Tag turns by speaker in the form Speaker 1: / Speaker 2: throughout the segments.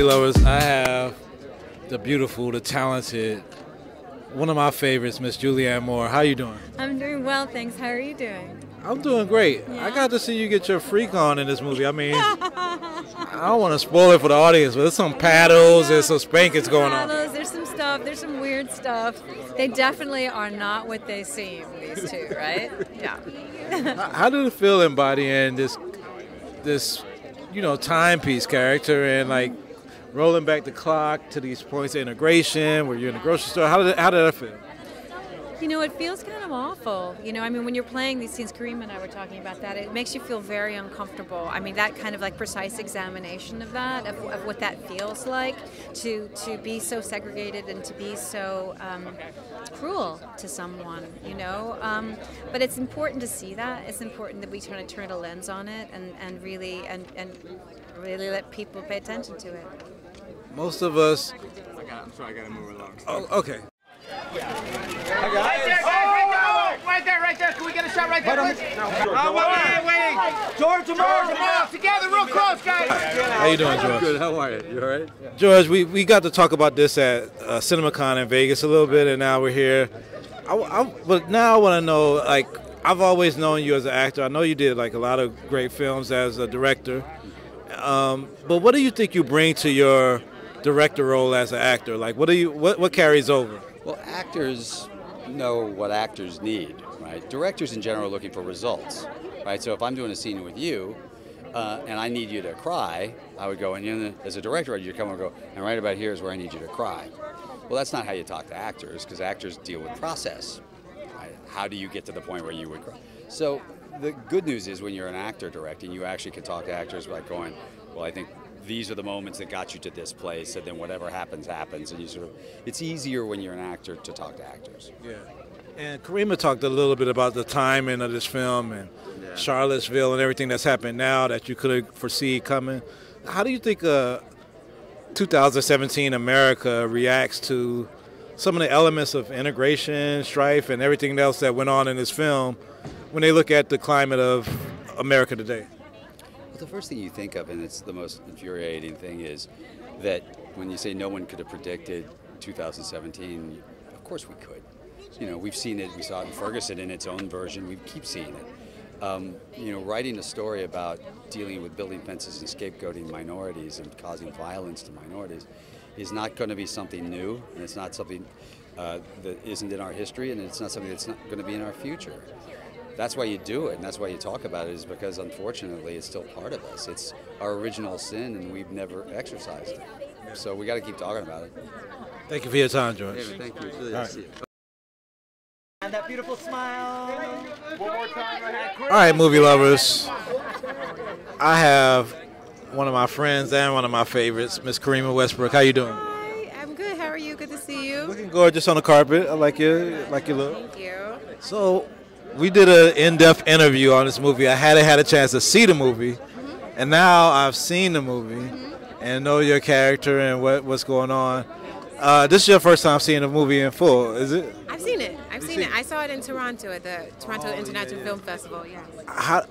Speaker 1: lovers, I have the beautiful, the talented, one of my favorites, Miss Julianne Moore. How you doing?
Speaker 2: I'm doing well, thanks. How are you doing?
Speaker 1: I'm doing great.
Speaker 2: Yeah.
Speaker 1: I got to see you get your freak on in this movie. I mean, I don't want to spoil it for the audience, but there's some paddles, there's some spankings going on.
Speaker 2: There's some stuff, there's some weird stuff. They definitely are not what they seem, these two, right? Yeah.
Speaker 1: How did it feel embodying this timepiece character and like rolling back the clock to these points of integration where you're in the grocery store? How did that feel?
Speaker 2: You know, it feels kind of awful. You know, I mean, when you're playing these scenes, Karimah and I were talking about that, it makes you feel very uncomfortable. I mean, that kind of like precise examination of that, of what that feels like, to be so segregated and to be so cruel to someone, you know. But it's important to see that. It's important that we turn a lens on it and really let people pay attention to it.
Speaker 1: Most of us.
Speaker 3: I'm sorry, I gotta move along.
Speaker 1: Oh, okay.
Speaker 3: Right there. Can we get a shot right there? Wait. George, tomorrow. Together, real close, guys.
Speaker 1: How you doing, George?
Speaker 4: Good. How are you? You all right?
Speaker 1: Yeah. George, we got to talk about this at Suburbicon in Vegas a little bit, and now we're here. But now I want to know, like, I've always known you as an actor. I know you did like a lot of great films as a director. But what do you think you bring to your director role as an actor? Like, what carries over?
Speaker 4: Well, actors know what actors need, right? Directors in general are looking for results, right? So if I'm doing a scene with you and I need you to cry, I would go, and as a director, you'd come and go, and right about here is where I need you to cry. Well, that's not how you talk to actors, because actors deal with process. Right? How do you get to the point where you would cry? So the good news is when you're an actor directing, you actually can talk to actors by going, well, I think these are the moments that got you to this place, and then whatever happens, happens. And you sort of, it's easier when you're an actor to talk to actors.
Speaker 1: Yeah. And Karimah talked a little bit about the timing of this film and Charlottesville and everything that's happened now that you could foresee coming. How do you think 2017 America reacts to some of the elements of integration, strife, and everything else that went on in this film when they look at the climate of America today?
Speaker 4: The first thing you think of, and it's the most infuriating thing, is that when you say no one could have predicted 2017, of course we could. You know, we've seen it. We saw it in Ferguson in its own version. We keep seeing it. You know, writing a story about dealing with building fences and scapegoating minorities and causing violence to minorities is not going to be something new, and it's not something that isn't in our history, and it's not something that's not going to be in our future. That's why you do it, and that's why you talk about it, is because unfortunately it's still part of us. It's our original sin, and we've never exercised it. So we got to keep talking about it.
Speaker 1: Thank you for your time, George.
Speaker 4: David, thank you. It's really
Speaker 1: nice
Speaker 4: to see you.
Speaker 3: And that beautiful smile. One more time,
Speaker 1: All right, movie lovers. I have one of my friends and one of my favorites, Miss Karimah Westbrook. How you doing?
Speaker 5: Hi, I'm good. How are you? Good to see you.
Speaker 1: Looking gorgeous on the carpet. I like your look.
Speaker 5: Thank you.
Speaker 1: So, we did an in-depth interview on this movie. I hadn't had a chance to see the movie, and now I've seen the movie and know your character and what's going on. This is your first time seeing the movie in full, is it?
Speaker 5: I've seen it. I've seen it. I saw it in Toronto at the Toronto International Film Festival. Yeah.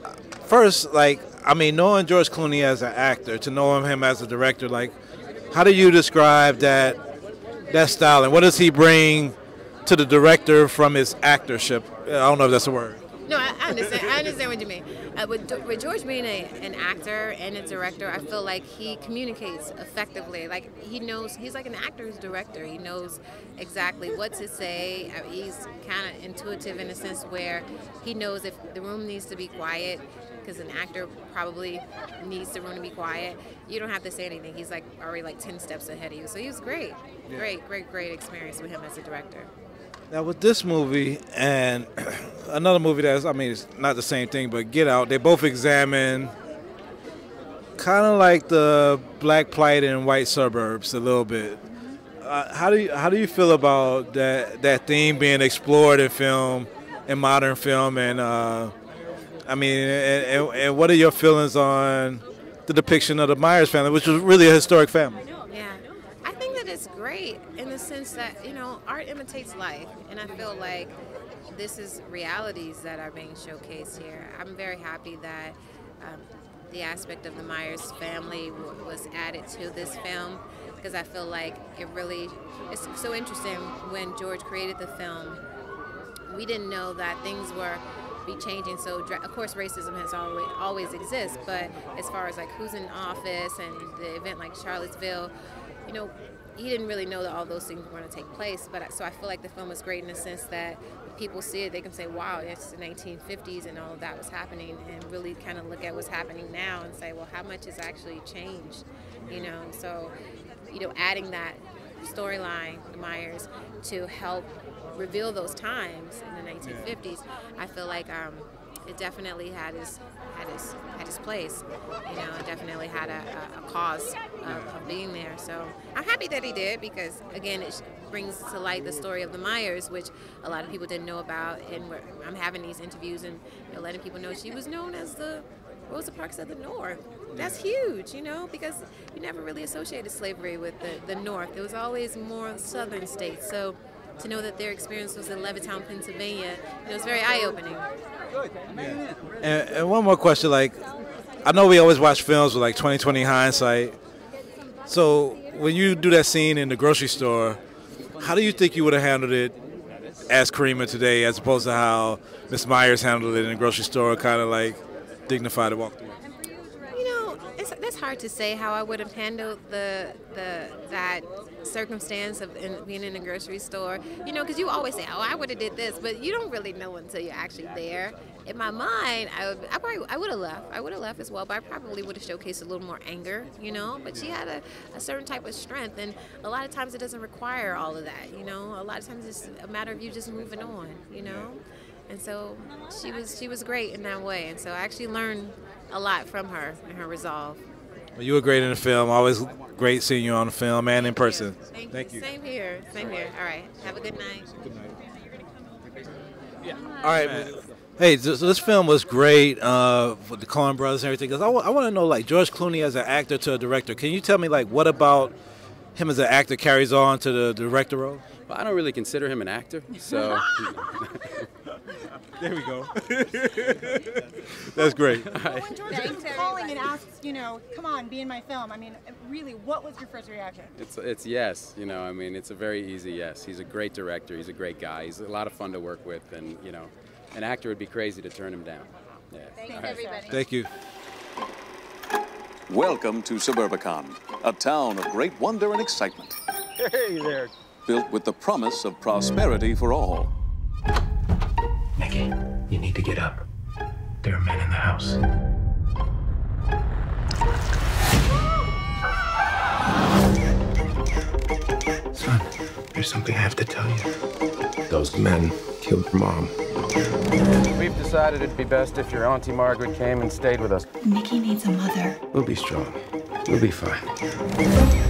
Speaker 1: First, like, I mean, knowing George Clooney as an actor, to know him as a director, like, how do you describe that style, and what does he bring to the director from his actorship? I don't know if that's a word.
Speaker 5: No, I understand. I understand what you mean. With George being an actor and a director, I feel like he communicates effectively. Like, he knows, he's like an actor's director. He knows exactly what to say. He's kind of intuitive in a sense where he knows if the room needs to be quiet, because an actor probably needs the room to be quiet. You don't have to say anything. He's like already like 10 steps ahead of you. So he was great. Yeah. Great experience with him as a director.
Speaker 1: Now with this movie and another movie that's, I mean, it's not the same thing, but Get Out, they both examine kind of like the black plight in white suburbs a little bit. How do you feel about that theme being explored in film, in modern film, and I mean, and what are your feelings on the depiction of the Myers family, which was really a historic family?
Speaker 5: Yeah, I think that it's great in the sense that, you know, art imitates life, and I feel like this is realities that are being showcased here. I'm very happy that the aspect of the Myers family was added to this film, because I feel like it's so interesting. When George created the film, we didn't know that things were be changing so of course racism has always exists, but as far as like who's in office and the event like Charlottesville, you know, he didn't really know that all those things were going to take place. But so I feel like the film is great in the sense that when people see it, they can say, wow, it's the 1950s and all of that was happening, and really kind of look at what's happening now and say, well, how much has actually changed, you know? So, you know, adding that storyline, the Myers, to help reveal those times in the 1950s, I feel like it definitely had his place. You know, it definitely had a cause of being there. So I'm happy that he did, because again, it brings to light the story of the Myers, which a lot of people didn't know about. And I'm having these interviews and, you know, letting people know she was known as the Rosa Parks of the North. That's huge, you know, because you never really associated slavery with the North. It was always more southern states. So to know that their experience was in Levittown, Pennsylvania, you know, it's very eye-opening.
Speaker 1: Yeah. And one more question, like, I know we always watch films with like 20/20 hindsight. So when you do that scene in the grocery store, how do you think you would have handled it as Karimah today, as opposed to how Miss Myers handled it in the grocery store, kind of like dignified and walked away?
Speaker 5: You know, that's hard to say how I would have handled that circumstance of being in a grocery store. You know, because you always say, "Oh, I would have did this," but you don't really know until you're actually there. In my mind, I would have left. I would have left as well, but I probably would have showcased a little more anger. You know, but she had a certain type of strength, and a lot of times it doesn't require all of that. You know, a lot of times it's a matter of you just moving on. You know. And so she was great in that way, and so I actually learned a lot from her and her resolve.
Speaker 1: Well, you were great in the film. Always great seeing you on the film and in person.
Speaker 5: Thank you. Same here. Same here. All right. Have a good night.
Speaker 1: Good night. Yeah. All right, man. Hey, so this film was great with the Coen brothers and everything. Cause I want to know, like, George Clooney as an actor to a director. Can you tell me, like, what about him as an actor carries on to the director role?
Speaker 4: Well, I don't really consider him an actor, so.
Speaker 1: There we go. That's great.
Speaker 6: When George is calling and asks, you know, come on, be in my film, I mean, really, what was your first reaction?
Speaker 4: It's yes, you know, I mean, it's a very easy yes. He's a great director, he's a great guy, he's a lot of fun to work with, and, you know, an actor would be crazy to turn him down. Yeah.
Speaker 5: Thanks, everybody.
Speaker 1: Thank you.
Speaker 7: Welcome to Suburbicon, a town of great wonder and excitement.
Speaker 3: Hey there.
Speaker 7: Built with the promise of prosperity for all.
Speaker 8: Nikki, you need to get up. There are men in the house. Son, there's something I have to tell you. Those men killed your mom.
Speaker 9: We've decided it'd be best if your Auntie Margaret came and stayed with us.
Speaker 10: Nikki needs a mother.
Speaker 8: We'll be strong. We'll be fine.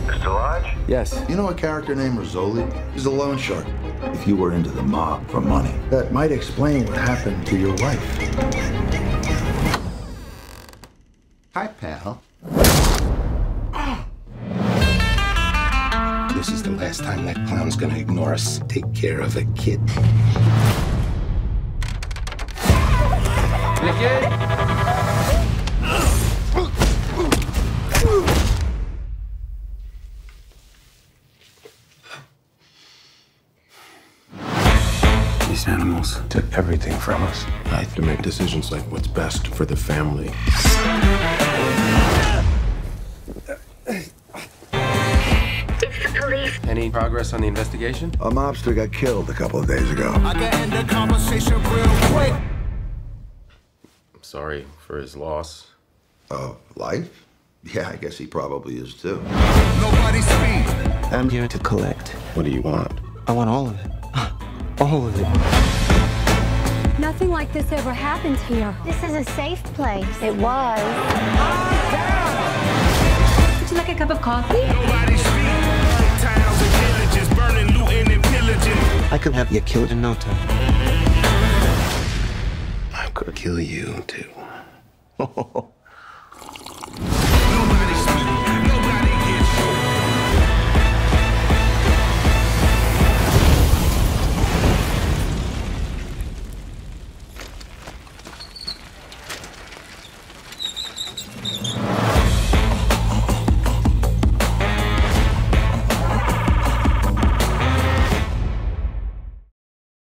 Speaker 9: Mr. Lodge?
Speaker 8: Yes.
Speaker 11: You know a character named Rizzoli? He's a loan shark. If you were into the mob for money, that might explain what happened to your wife. Hi, pal.
Speaker 8: This is the last time that clown's gonna ignore us. Take care of a kid.
Speaker 9: Nikki?
Speaker 8: These animals took everything from us. I have to make decisions like what's best for the family.
Speaker 10: It's the police.
Speaker 9: Any progress on the investigation?
Speaker 11: A mobster got killed a couple of days ago.
Speaker 3: I can end the conversation real quick.
Speaker 8: I'm sorry for his loss.
Speaker 11: Life? Yeah, I guess he probably is too.
Speaker 3: Nobody speaks.
Speaker 8: I'm here to collect. What do you want? I want all of it. All of it.
Speaker 10: Nothing like this ever happened here. This is a safe place. It was. Would you like a cup of coffee?
Speaker 3: Nobody speaks. Towns and villages burning, looting, and pillaging.
Speaker 8: I could have you killed in no time. I could kill you too.